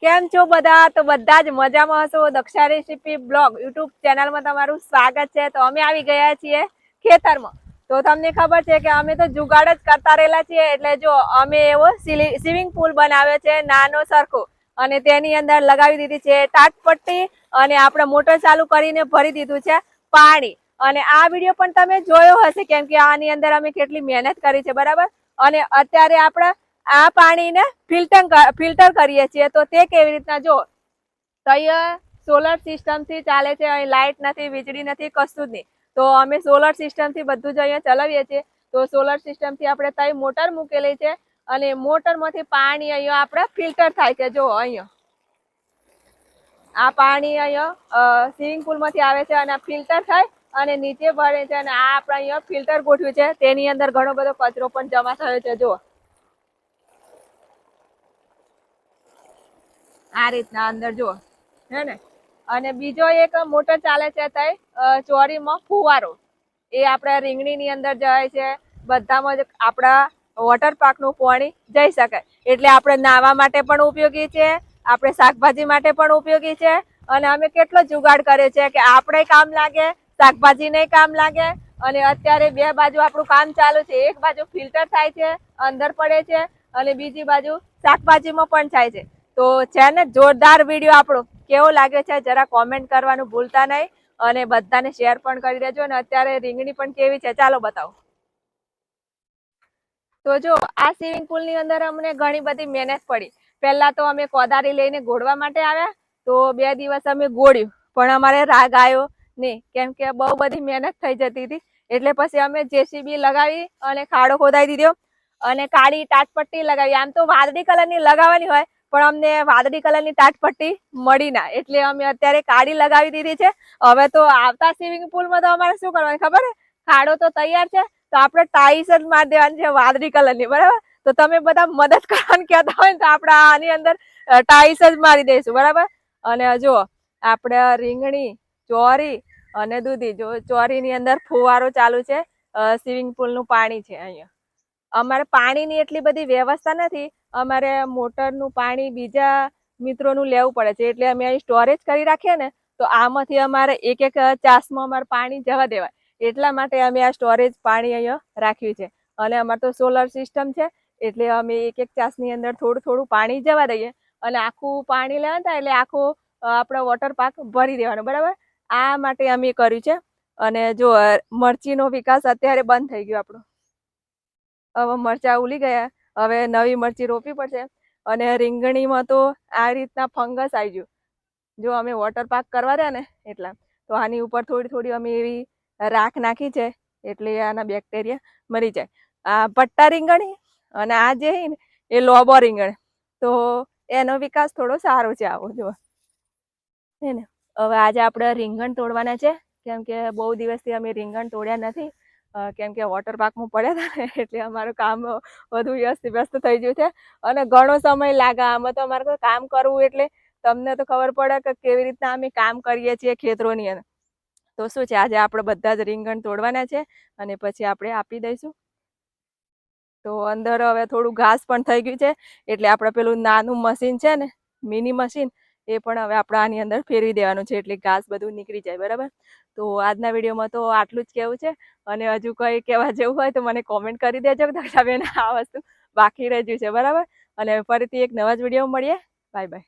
કેમ છો બધા? તો બધા જ મજામાં હશો. દક્ષા રેસીપી બ્લોગ યુટ્યુબ ચેનલમાં તમારું સ્વાગત છે. તો અમે આવી ગયા છીએ ખેતરમાં. તો તમને ખબર છે કે અમે તો જુગાડ જ કરતા રહેલા છીએ. એટલે જો અમે એવો સ્વિમિંગ પુલ બનાવ્યો છે નાનો સરખો, અને તેની અંદર લગાવી દીધી છે ટાટપટ્ટી, અને આપણે મોટર ચાલુ કરીને ભરી દીધું છે પાણી. અને આ વિડીયો પણ તમે જોયો હશે, કેમ કે આની અંદર અમે કેટલી મહેનત કરી છે, બરાબર. અને અત્યારે આપણે આ પાણીને ફિલ્ટર કરીએ છીએ. તો તે કેવી રીતના જો, તો અહીંયા સોલર સિસ્ટમ થી ચાલે છે. અહીં લાઇટ નથી, વીજળી નથી, કશું જ નહીં. તો અમે સોલર સિસ્ટમ થી બધું જ અહીંયા ચલાવીએ છીએ. તો સોલર સિસ્ટમ થી આપણે ત્યાં મોટર મૂકેલી છે, અને મોટર માંથી પાણી અહીંયા આપણે ફિલ્ટર થાય છે. જો અહીંયા આ પાણી અહીંયા સ્વિમિંગ પુલ માંથી આવે છે, અને ફિલ્ટર થાય અને નીચે ભરે છે. અને આ આપણે અહીંયા ફિલ્ટર ગોઠવ્યું છે. તેની અંદર ઘણો બધો કચરો પણ જમા થયો છે. જો આ રીતના અંદર જો હે ને. અને બીજો એક મોટર ચાલે છે ત્યાં ચોરીમાં ફુવારો, એ આપણા રીંગણી ની અંદર જાય છે. બધામાં જ આપણા વોટર પાર્ક નું પાણી જઈ શકાય. એટલે આપણે નાહવા માટે પણ ઉપયોગી છે, આપણે શાકભાજી માટે પણ ઉપયોગી છે. અને અમે કેટલો જુગાડ કરે છે કે આપણે કામ લાગે, શાકભાજી ને કામ લાગે. અને અત્યારે બે બાજુ આપણું કામ ચાલુ છે. એક બાજુ ફિલ્ટર થાય છે, અંદર પડે છે, અને બીજી બાજુ શાકભાજીમાં પણ થાય છે. તો છે ને જોરદાર વિડીયો આપણો કેવો લાગે છે જરા કોમેન્ટ કરવાનું ભૂલતા નહીં, અને બધાને શેર પણ કરી દેજો. અને અત્યારે રીંગણી પણ કેવી છે ચાલો બતાવો. તો જો આ સ્વિમિંગ પુલ ની અંદર અમને ઘણી બધી મહેનત પડી. પહેલા તો અમે કોદારી લઈને ગોળવા માટે આવ્યા. તો 2 દિવસ અમે ગોળ્યું, પણ અમારે રાગ આવ્યો નહીં, કેમ કે બહુ બધી મહેનત થઈ જતી હતી. એટલે પછી અમે જેસીબી લગાવી અને ખાડો ખોદાઈ દીધો, અને કાળી ટાટપટ્ટી લગાવી. આમ તો વાદળી કલર ની લગાવવાની હોય, પણ અમને વાદળી કલર ની ટાટપટ્ટી મળી ના, એટલે અમે અત્યારે કાળી લગાવી દીધી છે. હવે તો આવતા સ્વિમિંગ પુલમાં તો અમારે શું કરવાનું ખબર છે? ખાડો તો તૈયાર છે, તો આપણે ટાઈસ જ મારી દેવાની છે વાદળી કલર ની, બરાબર. તો તમે બધા મદદ કરવાનું કહેતા હોય ને, તો આપણે આની અંદર ટાઈસ જ મારી દઈશું, બરાબર. અને જો આપણે રીંગણી, ચોરી અને દૂધી, જો ચોરી ની અંદર ફુવારો ચાલુ છે. સ્વિમિંગ પુલ નું પાણી છે. અહીંયા અમારે પાણીની એટલી બધી વ્યવસ્થા નથી. અમારે મોટરનું પાણી બીજા મિત્રોનું લેવું પડે છે. એટલે અમે અહીં સ્ટોરેજ કરી રાખીએ ને, તો આમાંથી અમારે એક એક ચાસમાં અમારે પાણી જવા દેવાય. એટલા માટે અમે આ સ્ટોરેજ પાણી અહીંયા રાખ્યું છે. અને અમારે તો સોલર સિસ્ટમ છે, એટલે અમે એક એક ચાસની અંદર થોડું થોડું પાણી જવા દઈએ. અને આખું પાણી લેવા થાય એટલે આખું આપણો વોટર પાર્ક ભરી દેવાનો, બરાબર. આ માટે અમે કર્યું છે. અને જો મરચીનો વિકાસ અત્યારે બંધ થઈ ગયો આપણો. હવે મરચા ઉલી ગયા, હવે નવી મરચી રોપવી પડશે. અને રીંગણીમાં તો આ રીતના ફંગસ આવી ગયું. જો અમે વોટર પાર્ક કરવા રહ્યા ને એટલા, તો આની ઉપર થોડી થોડી અમે એવી રાખ નાખી છે, એટલે આના બેક્ટેરિયા મરી જાય. આ પટ્ટા રીંગણી અને આ જે ને એ લોબો રીંગણ, તો એનો વિકાસ થોડો સારો છે. આવો જો હે ને. હવે આજે આપણે રીંગણ તોડવાના છે, કેમ કે બહુ દિવસથી અમે રીંગણ તોડ્યા નથી. કેમ કે વોટર પાર્કમાં પડ્યા હતા ને, એટલે અમારું કામ વધુ વ્યસ્ત થઈ ગયું છે. અને ઘણો સમય લાગે આમાં. તો અમારે કોઈ કામ કરવું એટલે તમને તો ખબર પડે કે કેવી રીતના અમે કામ કરીએ છીએ ખેતરોની અંદર. તો શું છે, આજે આપણે બધા જ રીંગણ તોડવાના છે, અને પછી આપણે આપી દઈશું. તો અંદર હવે થોડું ઘાસ પણ થઈ ગયું છે, એટલે આપણે પેલું નાનું મશીન છે ને, મિની મશીન, એ પણ હવે આપણે આની અંદર ફેરવી દેવાનું છે, એટલે ઘાસ બધું નીકળી જાય, બરાબર. તો આજના વિડીયોમાં તો આટલું જ કહેવું છે. અને હજુ કંઈ કહેવા જેવું હોય તો મને કોમેન્ટ કરી દેજો. દક્ષાબેન આ વસ્તુ બાકી રહી ગયું છે, બરાબર. અને ફરીથી એક નવા જ વિડીયો મળીએ. Bye bye.